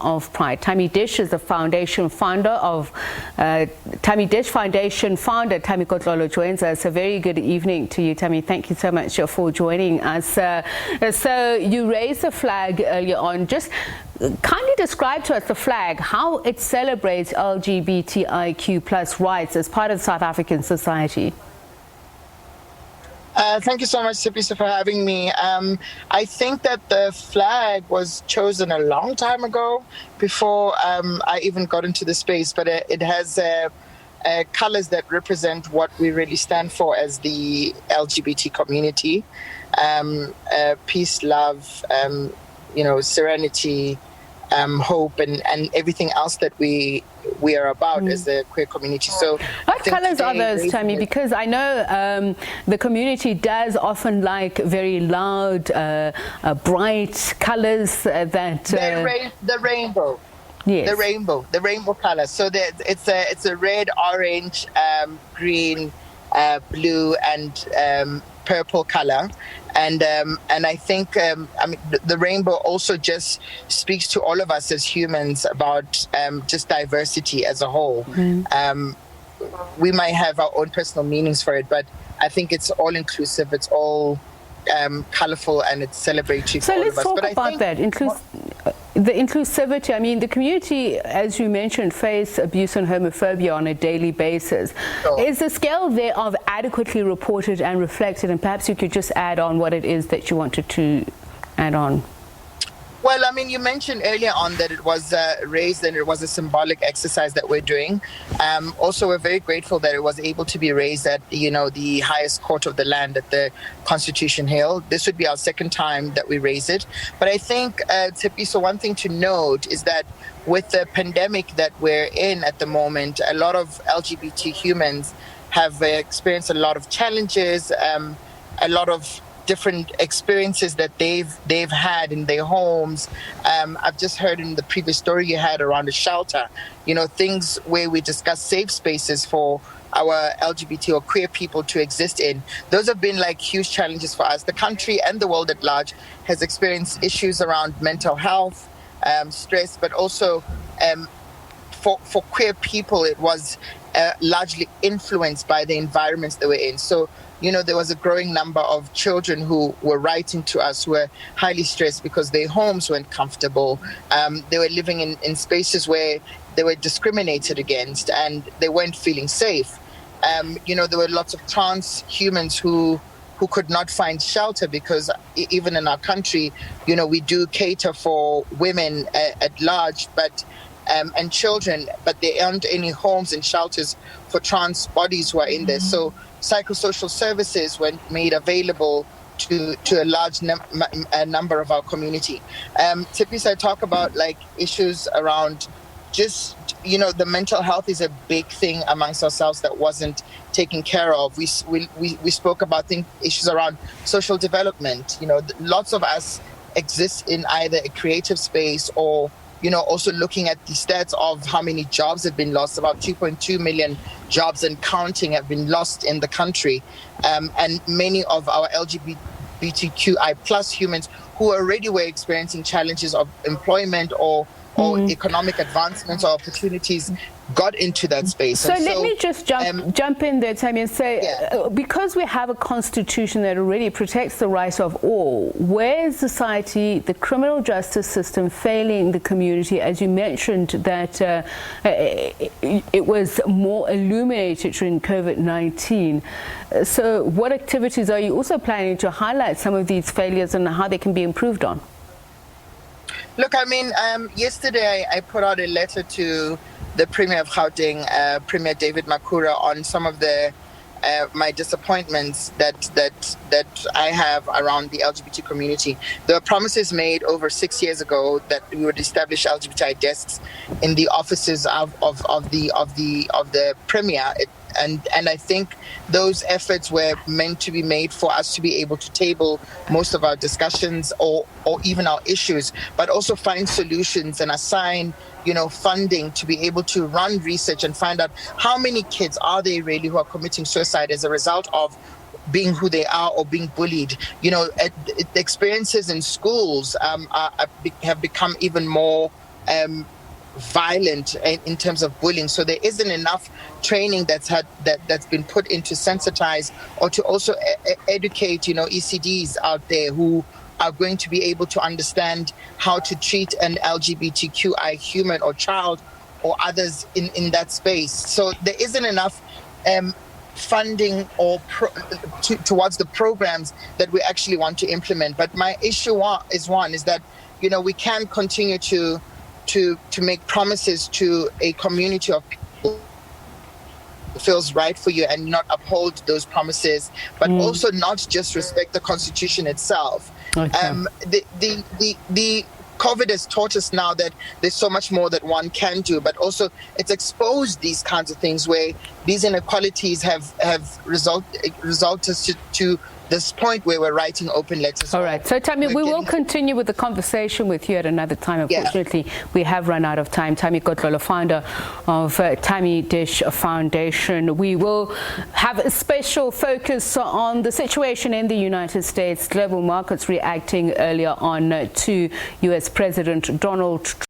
of pride. Thami Dish is the foundation founder of Thami Dish Foundation founder Thami Kotlolo joins us. A very good evening to you, Thami. Thank you so much for joining us. So you raised the flag earlier on. Just kindly describe to us the flag, how it celebrates LGBTIQ plus rights as part of South African society. Thank you so much, SABC, for having me. I think that the flag was chosen a long time ago, before I even got into the space, but it has colors that represent what we really stand for as the LGBT community. Peace, love, serenity, hope, and everything else that we are about as the queer community. So what colors are those, Thami? Because I know the community does often like very loud, bright colors that the rainbow. Yes. The rainbow color. So it's a red, orange, green, blue, and purple color. And I think the rainbow also just speaks to all of us as humans about just diversity as a whole. We might have our own personal meanings for it, but I think it's all inclusive. It's all colorful, and it's celebratory for all of us. So let's talk about that. The inclusivity. I mean, the community, as you mentioned, face abuse and homophobia on a daily basis. Sure. Is the scale thereof adequately reported and reflected? And perhaps you could just add on what it is that you wanted to add on. Well, I mean, you mentioned earlier on that it was raised and it was a symbolic exercise that we're doing. Also, we're very grateful that it was able to be raised at, the highest court of the land, at the Constitution Hill. This would be our second time that we raise it. But I think, so one thing to note is that with the pandemic that we're in at the moment, a lot of LGBT humans have experienced a lot of challenges, a lot of different experiences that they've had in their homes. I've just heard in the previous story you had around a shelter, things where we discuss safe spaces for our LGBT or queer people to exist in. Those have been like huge challenges for us. The country and the world at large has experienced issues around mental health, stress, but also for queer people, it was largely influenced by the environments they were in. So there was a growing number of children who were writing to us who were highly stressed because their homes weren't comfortable. They were living in spaces where they were discriminated against and they weren't feeling safe. There were lots of trans humans who could not find shelter because even in our country, we do cater for women at large, but and children, but there aren't any homes and shelters for trans bodies who are in there. So psychosocial services were made available to a large number of our community. Typically, I talk about issues around just, the mental health is a big thing amongst ourselves that wasn't taken care of. We spoke about issues around social development. Lots of us exist in either a creative space or also looking at the stats of how many jobs have been lost. About 2.2 million jobs and counting have been lost in the country. And many of our LGBTQI plus humans who already were experiencing challenges of employment or economic advancements or opportunities got into that space. So let me just jump in there, Thami, and say, because we have a constitution that already protects the rights of all, where is society, the criminal justice system failing the community? As you mentioned that it was more illuminated during COVID-19. So what activities are you also planning to highlight some of these failures and how they can be improved on? Look, I mean, yesterday I put out a letter to the Premier of Gauteng, Premier David Makhura, on some of the my disappointments that I have around the LGBT community. There were promises made over 6 years ago that we would establish LGBTI desks in the offices of the Premier. And I think those efforts were meant to be made for us to be able to table most of our discussions or even our issues, but also find solutions and assign funding to be able to run research and find out how many kids are they really who are committing suicide as a result of being who they are or being bullied. The experiences in schools have become even more violent in terms of bullying. So there isn't enough training that's been put in to sensitize or to also educate, ECDs out there who are going to be able to understand how to treat an LGBTQI human or child or others in that space. So there isn't enough funding or towards the programs that we actually want to implement. But my issue is that, we can continue to make promises to a community of people who feels right for you and not uphold those promises, but also not just respect the Constitution itself. Okay. The COVID has taught us now that there's so much more that one can do, but also it's exposed these kinds of things where these inequalities have resulted to this point where we're writing open letters. All right. So, Thami, we will continue with the conversation with you at another time. Unfortunately, we have run out of time. Thami Kotlolo, founder of Thami Dish Foundation. We will have a special focus on the situation in the United States, global markets reacting earlier on to U.S. President Donald Trump.